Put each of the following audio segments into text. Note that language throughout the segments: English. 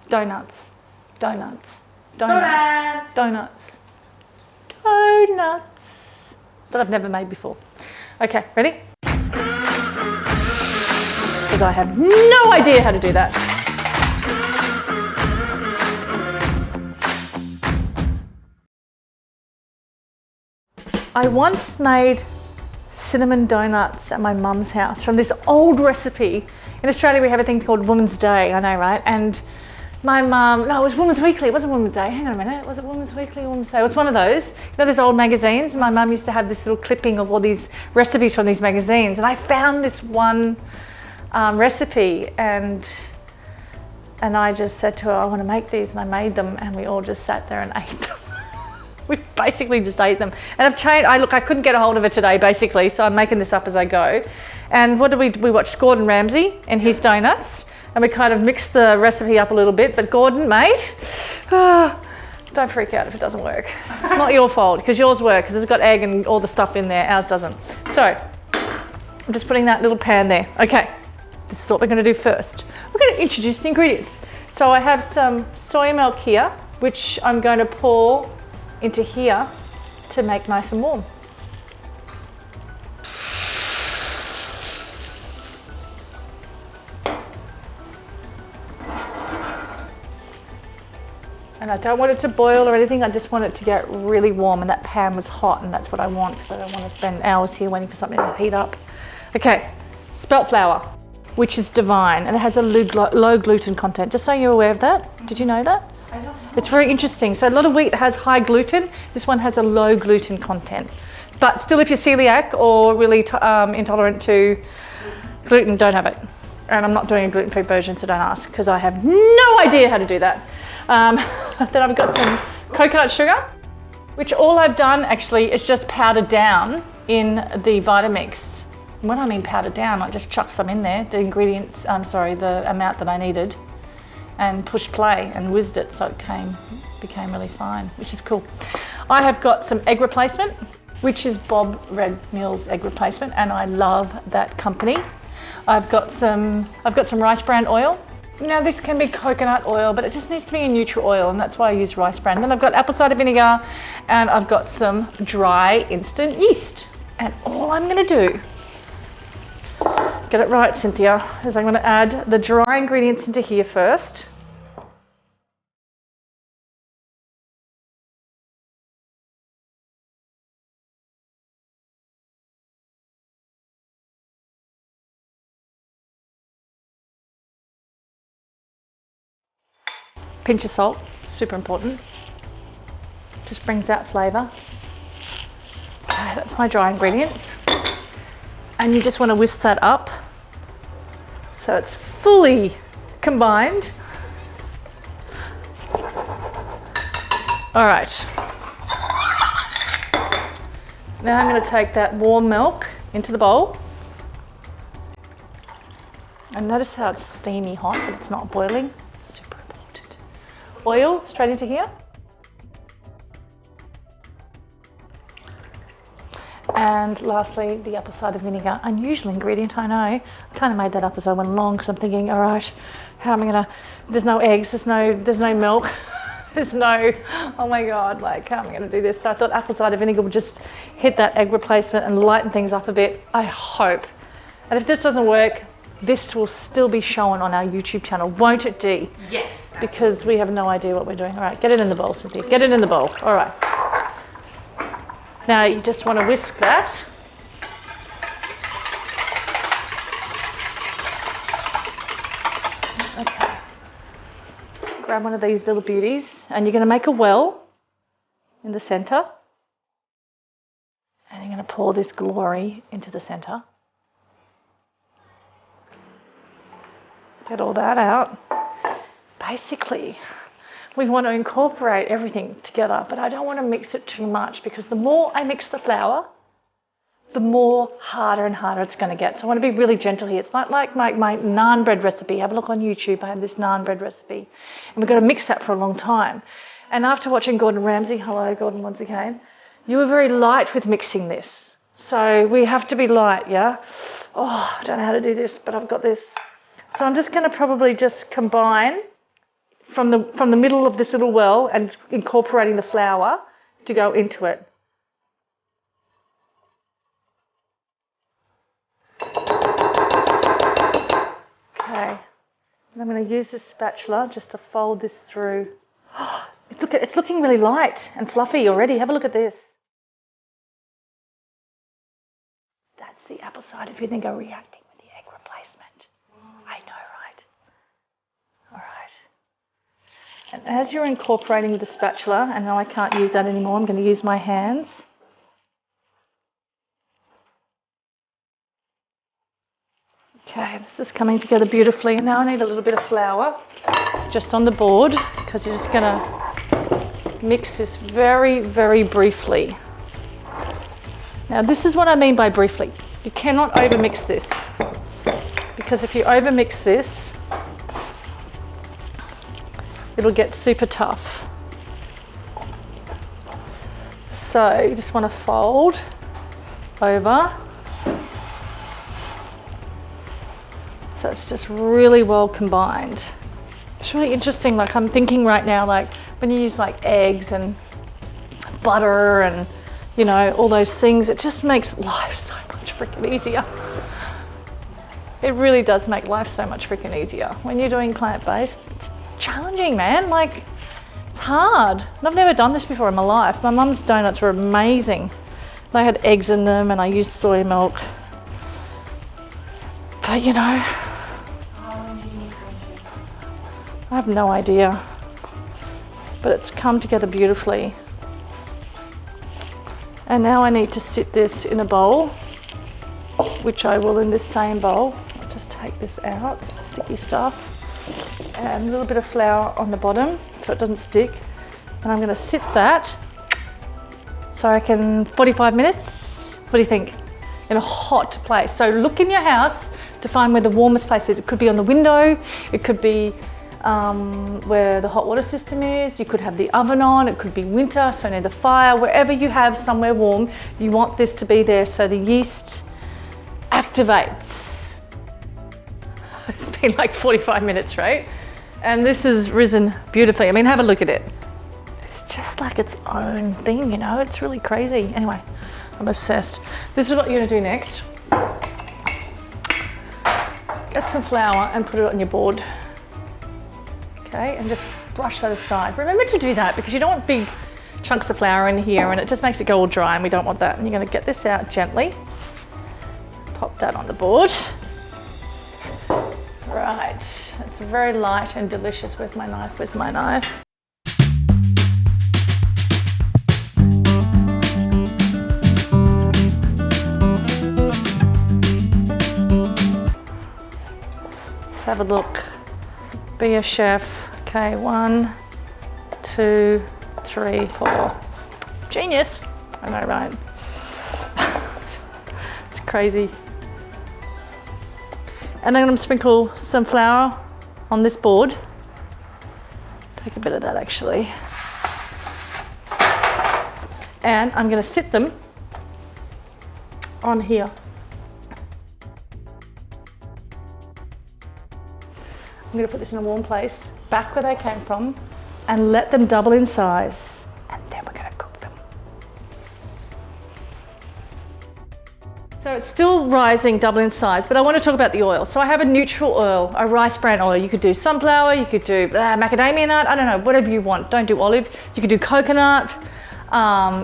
Donuts. Donuts. Donuts. Donuts. Donuts. That I've never made before. Okay, ready? Because I have no idea how to do that. I once made cinnamon donuts at my mum's house from this old recipe. In Australia we have a thing called Women's Day, I know, right? And my mum, no, it was Women's Weekly, it wasn't Women's Day, hang on a minute, was it Women's Weekly or Women's Day? It was one of those, you know those old magazines? My mum used to have this little clipping of all these recipes from these magazines, and I found this one recipe and I just said to her, I want to make these, and I made them, and we all just sat there and ate them. We basically just ate them. And I've changed, I couldn't get a hold of it today basically, so I'm making this up as I go. And what did we watched Gordon Ramsay and his donuts, and we kind of mixed the recipe up a little bit, but Gordon, mate, don't freak out if it doesn't work. It's not your fault, because yours work, because it's got egg and all the stuff in there, ours doesn't. So, I'm just putting that little pan there. Okay, this is what we're gonna do first. We're gonna introduce the ingredients. So I have some soy milk here, which I'm going to pour into here to make nice and warm. And I don't want it to boil or anything, I just want it to get really warm, and that pan was hot, and that's what I want because I don't want to spend hours here waiting for something to heat up. Okay, spelt flour, which is divine, and it has a low gluten content, just so you're aware of that. Did you know that? I don't know. It's very interesting. So a lot of wheat has high gluten. This one has a low gluten content. But still, if you're celiac or really intolerant to gluten, don't have it. And I'm not doing a gluten-free version, so don't ask, because I have no idea how to do that. Then I've got some coconut sugar, which all I've done actually is just powdered down in the Vitamix. And when I mean powdered down, I just chucked some in there, the ingredients, the amount that I needed, and pushed play and whizzed it, so it became really fine, which is cool. I have got some egg replacement, which is Bob Red Mill's egg replacement, and I love that company. I've got some rice bran oil. Now this can be coconut oil, but it just needs to be a neutral oil, and that's why I use rice bran. Then I've got apple cider vinegar, and I've got some dry instant yeast. And all I'm gonna do, get it right, Cynthia, is I'm gonna add the dry ingredients into here first. Pinch of salt, super important. Just brings out flavour. Okay, that's my dry ingredients. And you just want to whisk that up so it's fully combined. All right. Now I'm going to take that warm milk into the bowl. And notice how it's steamy hot, but it's not boiling. Super important. Oil straight into here. And lastly, the apple cider vinegar. Unusual ingredient, I know. I kind of made that up as I went along because I'm thinking, all right, how am I gonna, there's no eggs, there's no milk, there's no, oh my God, like how am I gonna do this? So I thought apple cider vinegar would just hit that egg replacement and lighten things up a bit, I hope. And if this doesn't work, this will still be shown on our YouTube channel, won't it, Dee? Yes. Because we have no idea what we're doing. All right, get it in the bowl, Cynthia, get it in the bowl, all right. Now you just want to whisk that. Okay. Grab one of these little beauties, and you're going to make a well in the centre. And you're going to pour this glory into the centre. Get all that out. Basically, we want to incorporate everything together, but I don't want to mix it too much because the more I mix the flour, the more harder and harder it's going to get. So I want to be really gentle here. It's not like my naan bread recipe. Have a look on YouTube. I have this naan bread recipe. And we've got to mix that for a long time. And after watching Gordon Ramsay, hello Gordon once again, you were very light with mixing this. So we have to be light, yeah? Oh, I don't know how to do this, but I've got this. So I'm just going to probably just combine from the middle of this little well and incorporating the flour to go into it. Okay, and I'm going to use this spatula just to fold this through. It's looking really light and fluffy already. Have a look at this. That's the apple cider vinegar reacting with the egg replacement. I know, right? All right. And as you're incorporating with the spatula, and now I can't use that anymore, I'm going to use my hands. Okay, this is coming together beautifully. And now I need a little bit of flour just on the board, because you're just going to mix this very, very briefly. Now this is what I mean by briefly. You cannot overmix this, because if you overmix this, it'll get super tough. So you just want to fold over. So it's just really well combined. It's really interesting, like I'm thinking right now, like when you use like eggs and butter and, you know, all those things, it just makes life so much freaking easier. It really does make life so much freaking easier. When you're doing plant-based, it's challenging, man. Like, it's hard. And I've never done this before in my life. My mum's donuts were amazing. They had eggs in them and I used soy milk. But you know, I have no idea. But it's come together beautifully. And now I need to sit this in a bowl, which I will in this same bowl. I'll just take this out, sticky stuff, and a little bit of flour on the bottom so it doesn't stick. And I'm going to sit that, so I reckon 45 minutes. What do you think? In a hot place. So look in your house to find where the warmest place is. It could be on the window, it could be where the hot water system is, you could have the oven on, it could be winter, so near the fire, wherever you have somewhere warm, you want this to be there so the yeast activates. It's been like 45 minutes, right? And this has risen beautifully. I mean, have a look at it. It's just like its own thing, you know, it's really crazy. Anyway, I'm obsessed. This is what you're gonna do next. Get some flour and put it on your board. Okay, and just brush that aside. Remember to do that because you don't want big chunks of flour in here and it just makes it go all dry and we don't want that. And you're going to get this out gently. Pop that on the board. Right, it's very light and delicious. Where's my knife? Where's my knife? Let's have a look. Be a chef. Okay, 1, 2, 3, 4. Genius. I know, right? It's crazy. And then I'm going to sprinkle some flour on this board. Take a bit of that actually. And I'm going to sit them on here. I'm going to put this in a warm place, back where they came from, and let them double in size. And then we're going to cook them. So it's still rising, double in size, but I want to talk about the oil. So I have a neutral oil, a rice bran oil. You could do sunflower, you could do macadamia nut, I don't know, whatever you want. Don't do olive. You could do coconut.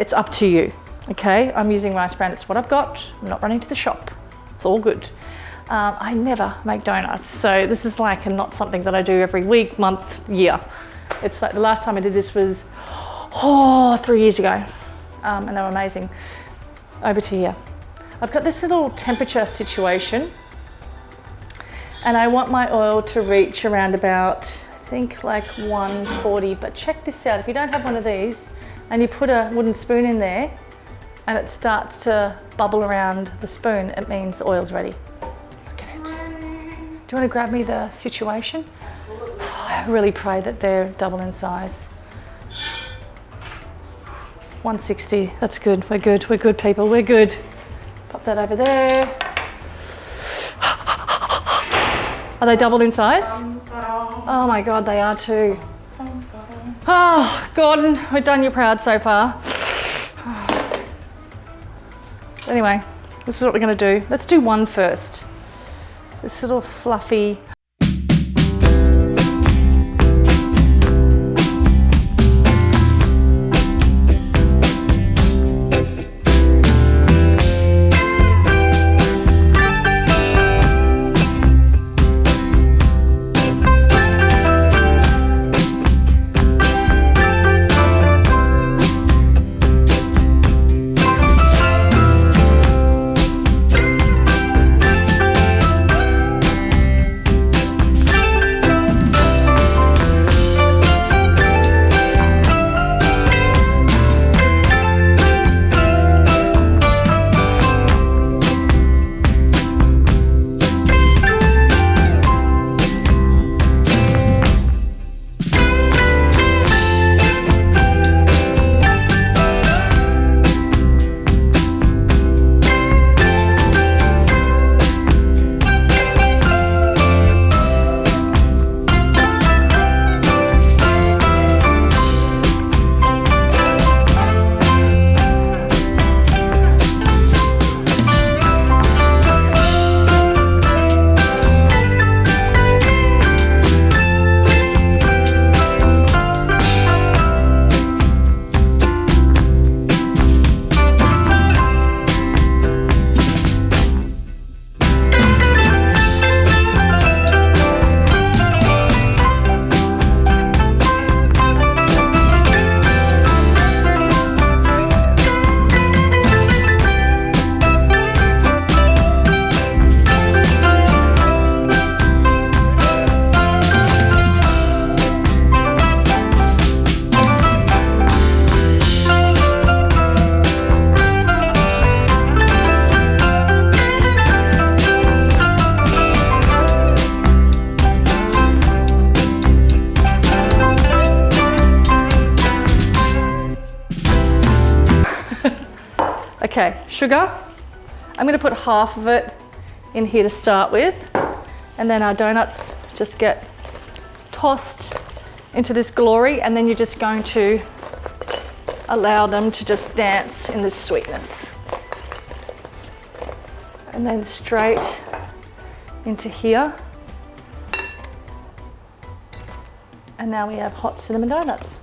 It's up to you. Okay, I'm using rice bran. It's what I've got. I'm not running to the shop. It's all good. I never make donuts, so this is like not something that I do every week, month, year. It's like the last time I did this was 3 years ago, and they were amazing. Over to here. I've got this little temperature situation, and I want my oil to reach around about, I think like 140, but check this out. If you don't have one of these, and you put a wooden spoon in there, and it starts to bubble around the spoon, it means the oil's ready. Do you want to grab me the situation? Absolutely. I really pray that they're double in size. 160, that's good. We're good people, we're good. Pop that over there. Are they double in size? Oh my God, they are too. Oh, Gordon, we've done you proud so far. Anyway, this is what we're going to do. Let's do one first. This little fluffy. Okay, sugar. I'm going to put half of it in here to start with, and then our donuts just get tossed into this glory, and then you're just going to allow them to just dance in this sweetness. And then straight into here. And now we have hot cinnamon donuts.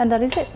And that is it.